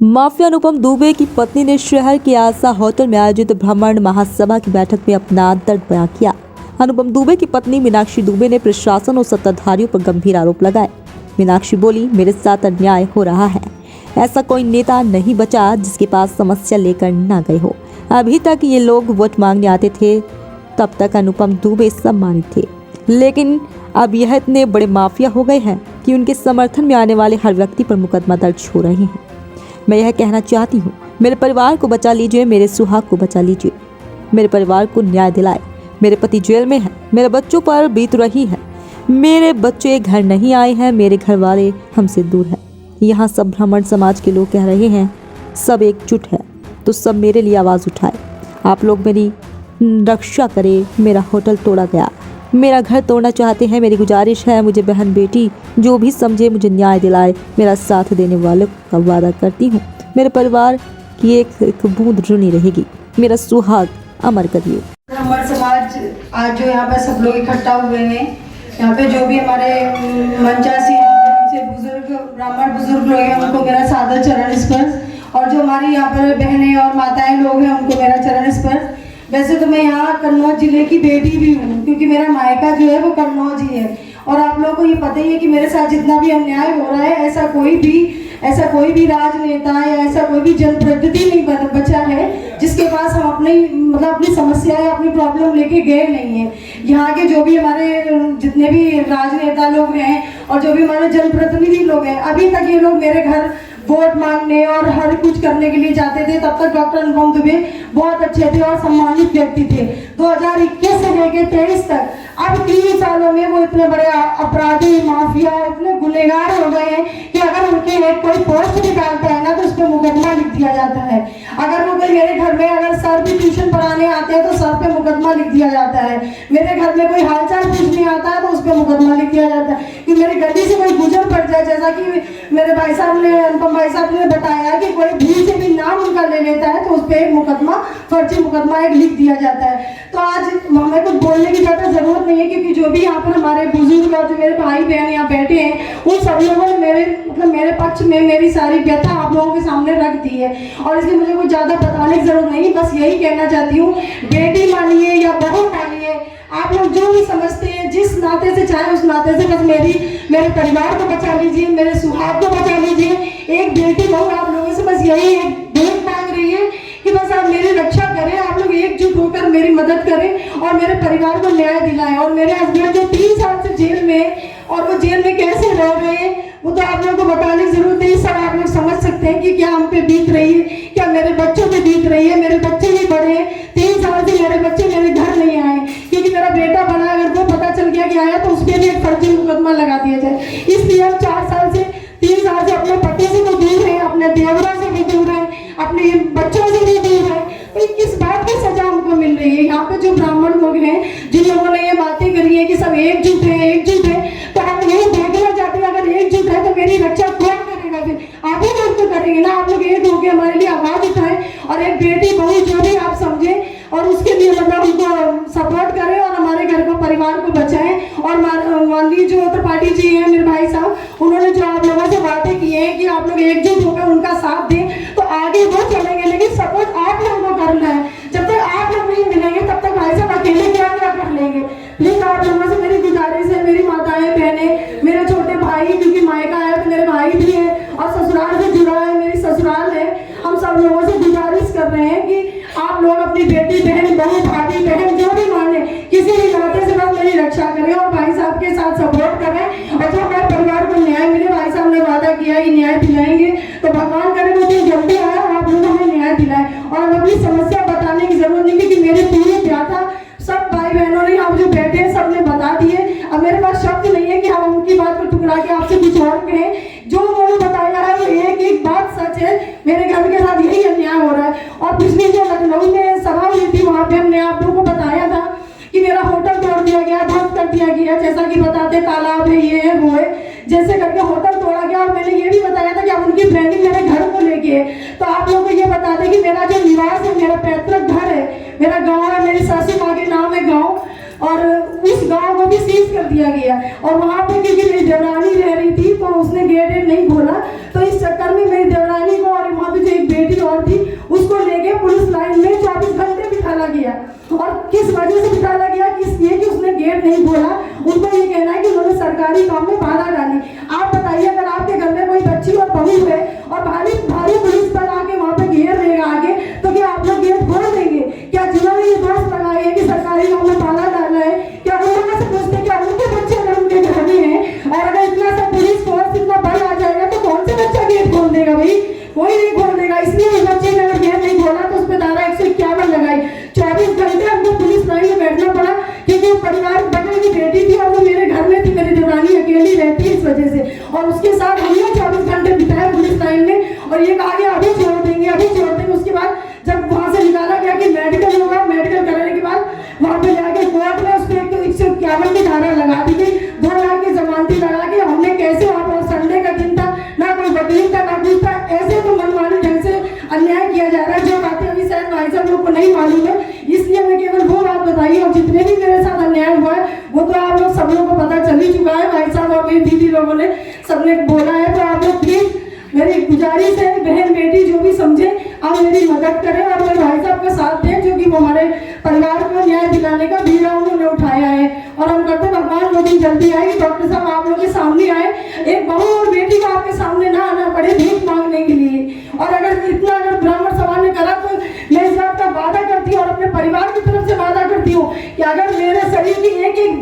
Mafia अनुपम दुबे की पत्नी ने शहर के आशा होटल में आयोजित ब्राह्मण महासभा की बैठक में अपना दर्द बयां किया। अनुपम दुबे की पत्नी मीनाक्षी दुबे ने प्रशासन और सत्ताधारियों पर गंभीर आरोप लगाए। मीनाक्षी बोली, मेरे साथ अन्याय हो रहा है। ऐसा कोई नेता नहीं बचा जिसके पास समस्या लेकर ना गए हो। अभी तक ये लोग वोट मांगने आते थे, तब तक अनुपम दुबे सम्मानित थे, लेकिन अब यह इतने बड़े माफिया हो गए हैं कि उनके समर्थन में आने वाले हर व्यक्ति पर मुकदमा दर्ज हो रहे हैं। मैं यह कहना चाहती हूँ, मेरे परिवार को बचा लीजिए, मेरे सुहाग को बचा लीजिए, मेरे परिवार को न्याय दिलाए। मेरे पति जेल में हैं, मेरे बच्चों पर बीत रही है, मेरे बच्चे घर नहीं आए हैं, मेरे घर वाले हमसे दूर हैं। यहाँ सब ब्राह्मण समाज के लोग कह रहे हैं सब एकजुट है, तो सब मेरे लिए आवाज़ उठाए। आप लोग मेरी रक्षा करें। मेरा होटल तोड़ा गया, मेरा घर तोड़ना चाहते हैं। मेरी गुजारिश है, मुझे बहन बेटी जो भी समझे मुझे न्याय दिलाए। मेरा साथ देने वालों का वादा करती हूँ, मेरे परिवार की एक बूंद ऋणी रहेगी। मेरा सुहाग अमर करिए। ब्राह्मण समाज आज जो यहाँ पे सब लोग इकट्ठा हुए हैं, यहाँ पे जो भी हमारे मंचासी से बुजुर्ग ब्राह्मण बुजुर्ग लोग हैं उनको मेरा सादर चरण स्पर्श, और जो हमारी यहाँ पर बहनें और माताएं लोग हैं उनको मेरा चरण स्पर्श। वैसे तो मैं यहाँ कन्नौज जिले की बेटी भी हूँ, क्योंकि मेरा मायका जो है वो कन्नौज ही है, और आप लोगों को ये पता ही है कि मेरे साथ जितना भी अन्याय हो रहा है, ऐसा कोई भी राजनेता या ऐसा कोई भी जनप्रतिनिधि नहीं बचा है जिसके पास हम अपनी समस्या या अपनी प्रॉब्लम लेके गए नहीं है। यहाँ के जो भी हमारे जितने भी राजनेता लोग हैं और जो भी हमारे जनप्रतिनिधि लोग हैं, अभी तक ये लोग मेरे घर वोट मांगने और हर कुछ करने के लिए जाते थे। तब तक डॉक्टर अनुपम दुबे बहुत अच्छे थे और सम्मानित व्यक्ति थे। 2021 से लेकर 23 तक, अब 3 सालों में वो इतने बड़े अपराधी माफिया इतने गुनहगार हो गए हैं कि अगर उनके एक कोई पोस्ट निकालता है ना तो उस पर मुकदमा लिख दिया जाता है। अगर वो कोई मेरे घर में अगर सर भी ट्यूशन पढ़ाने आते हैं तो सर पे मुकदमा लिख दिया जाता है। मेरे घर में कोई हालचाल पूछने आता है तो उस पर मुकदमा लिख दिया जाता है। कि मेरी गली से कोई गुजर पड़ जाए, जैसा कि मेरे भाई साहब ने अनुपम भाई साहब ने बताया कि कोई भीड़ से भी नाम उनका ले लेता है तो उस पर एक मुकदमा, फर्जी मुकदमा एक लिख दिया जाता है। तो आज हमें कुछ बोलने की ज़्यादा जरूरत नहीं है, क्योंकि जो भी यहाँ पर हमारे बुजुर्ग और जो मेरे भाई बहन यहाँ बैठे हैं उन सब लोगों ने मेरे पक्ष में मेरी सारी व्यथा आप लोगों के सामने रख दी है, और इसलिए मुझे कुछ ज़्यादा बताने की जरूरत नहीं। बस यही कहना चाहती हूँ, बेटी मानिए या बहू मानिए, आप लोग जो भी समझते हैं जिस नाते से चाहे उस नाते से बस मेरे परिवार को बचा लीजिए, मेरे सुहाग को बचा लीजिए। एक बेटी बहू आप लोगों से बस यही एक भेंट मांग रही है कि बस आप मेरी रक्षा करें, आप लोग एकजुट होकर मेरी मदद करें और मेरे परिवार को न्याय दिलाएं। और मेरे हस्बैंड जो 3 साल से जेल में, और वो जेल में कैसे रह रहे हैं वो तो आप लोगों को बताने की जरूरत नहीं। सब आप लोग समझ सकते हैं कि क्या हम पे बीत रही है, क्या मेरे बच्चों पे बीत रही है। मेरे बच्चे भी बड़े हैं, 3 साल से मेरे बच्चे मेरे घर नहीं आए, क्योंकि मेरा बेटा बना, अगर वो पता चल गया कि आया तो उस पर भी एक फर्जी मुकदमा लगा दिया जाए। इसलिए हम 3 साल से अपने पति से तो दूर है, अपने देवरों से भी दूर है, अपने बच्चों से भी दूर है। तो किस बात की सजा हमको मिल रही है? यहाँ पे जो ब्राह्मण लोग हैं, जिन लोगों ने ये बातें करी है कि सब एकजुट है, तो हम यही देखना चाहते हैं, अगर एकजुट है तो मेरी रक्षा कौन करेगा? फिर आप ही लोग तो करेंगे ना। आप लोग एक होकर हमारे लिए आवाज उठाएं और एक बेटी बहू जो भी आप समझे और उसके लिए उनको सपोर्ट करें और हमारे घर को, परिवार को बचाएं। और माननीय जो त्रिपाठी जी हैं मेरे भाई साहब, उन्होंने जो आप लोगों से बातें की हैं कि आप लोग एकजुट होकर उनका साथ दें, तो आगे वो चलेंगे, लेकिन सपोर्ट आप लोगों को करना है। जब तक आप लोग नहीं मिलेंगे तब तक भाई साहब अकेले क्या कर लेंगे। प्लीज आप लोगों से मेरी गुजारिश है, मेरी माताएं बहनें, मेरे छोटे भाई, क्योंकि मायका है तो मेरे भाई भी है और ससुराल से जुड़ा है, मेरी ससुराल है, हम सब लोगों से गुजारिश कर रहे हैं कि आप लोग अपनी बेटी बहन बहू भाभी बहन जो भी माने किसी भी नाते से बस मेरी रक्षा करें और भाई साहब के साथ सपोर्ट करें, और जो हमारे परिवार को न्याय मिले। भाई साहब ने वादा किया कि न्याय दिलाएंगे, तो भगवान करे वो दिन जल्दी आया और आप लोग हमें न्याय दिलाए। और अपनी समस्या बताने की जरूरत नहीं, क्योंकि मेरे पूरी व्याथा सब भाई बहनों ने, आप जो बैठे हैं सब ने बता दिए। अब मेरे पास शब्द नहीं है कि हम उनकी बात को टुकरा के आपसे कुछ और कहें। जो उन्होंने बताया है वो एक बात सच है, मेरे घर के साथ यही अन्याय हो रहा है। और पिछली जो लखनऊ में सभा हुई थी वहाँ पे हमने आप लोगों को बताया था कि मेरा होटल तोड़ दिया गया, ध्वस्त कर दिया गया, जैसा कि बताते तालाब है, ये है वो है, जैसे करके होटल तोड़ा गया। और मैंने ये भी बताया था कि अब उनकी प्लानिंग मेरे घर को लेके है। तो आप लोगों को ये बता दें कि मेरा जो निवास है, मेरा पैतृक घर है, मेरा गाँव है, मेरी सासू माँ के नाम है गाँव, और उस गांव को भी सीज कर दिया गया। और वहाँ पे क्योंकि मेरी देवरानी रह रही थी तो उसने गेट नहीं खोला, तो इस चक्कर में मेरी देवरानी को और वहाँ पे एक बेटी और थी, उसको लेके पुलिस लाइन में 24 घंटे बिठाला गया। और किस वजह से बिठाला गया? इसलिए कि उसने गेट नहीं खोला। उनको ये कहना है कि उन्होंने सरकारी काम में बाधा डाली। आप बताइए, अगर आपके घर में कोई बच्ची और बहू है और भारी पुलिस पर आके वहाँ पे घेर देगा आगे, तो क्या आप लोग गेट खोल देंगे? क्या जिन्होंने ये दोष लगाए हैं कि सरकारी काम में बाधा डालना है, क्या वो लोग से पूछते क्या उनके बच्चे अगर उनके घर में हैं, और अगर इतना सा पुलिस फोर्स इतना बल आ जाएगा तो कौन से बच्चा गेट खोल देगा? भाई कोई नहीं खोल देगा। इसलिए उस बच्चे ने अगर गेट नहीं खोला तो उस पर धारा 151 लगाई। 24 घंटे हमको पुलिस लाइन में बैठना पड़ा, क्योंकि वो परिवार बगल की बेटी थी और वो मेरे घर में थी, मेरी देवरानी अकेली रहती है इस वजह से। और उसके साथ हमने 24 घंटे बिताए पुलिस लाइन में, और ये कहा गया अभी छोड़ देंगे, अभी छोड़ देंगे। उसके बाद जब वहाँ से निकाला गया कि मेडिकल होगा, मेडिकल कराने के बाद वहाँ पे जाके कोर्ट में उसको 151 की धारा लगा दी गई। 2 लाख की जमानती लगा के हमने कैसे वहाँ पर, संडे का दिन था, ना कोई वकील था ना कुछ था, ऐसे तो मनमानी ढंग से अन्याय किया जा रहा है। जो बातें अभी शायद भाई साहब लोग को नहीं मालूम है, इसलिए मैं केवल वो बात बताई। और जितने भी मेरे साथ अन्याय हुआ है वो तो आप लोग सब लोगों को पता चल ही चुका है। भाई साहब और मेरी दीदी लोगों ने सबने बोला है, तो आप लोग प्लीज मेरी गुजारिश है, बहन बेटी जो भी समझे आप मेरी मदद करें और मेरे भाई साहब का साथ दें, जो कि वो हमारे परिवार को न्याय दिलाने का बीड़ा उन्होंने उठाया है। और हम करते भगवान वो दिन जल्दी आए कि डॉक्टर साहब आप लोग के सामने आए, एक बहू और बेटी को आपके सामने ना आना पड़े भीख मांगने के लिए। और अगर इतना अगर ब्राह्मण समाज ने करा तो मैं इस बात का वादा करती हूँ और अपने परिवार की तरफ से वादा करती हूँ कि अगर मेरे शरीर की एक एक